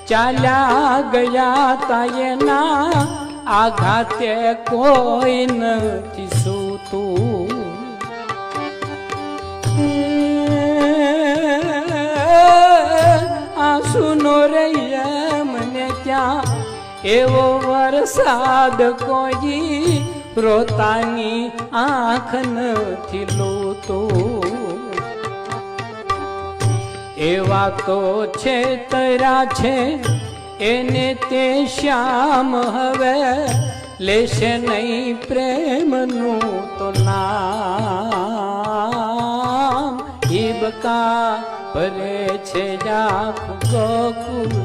ચાલ્યા ગયા તાયના આઘાતે કોઈ નથી સૂતું આંસુનો રહીએ મને ત્યાં એવો વરસાદ કોઈ રોતાની આંખ નથી લોતો એવા તો છે તરા છે એને તે શ્યામ હવે લેશે નહીં પ્રેમનું તો નામ ઈબકા ભરે છે જાખ ગોકુળ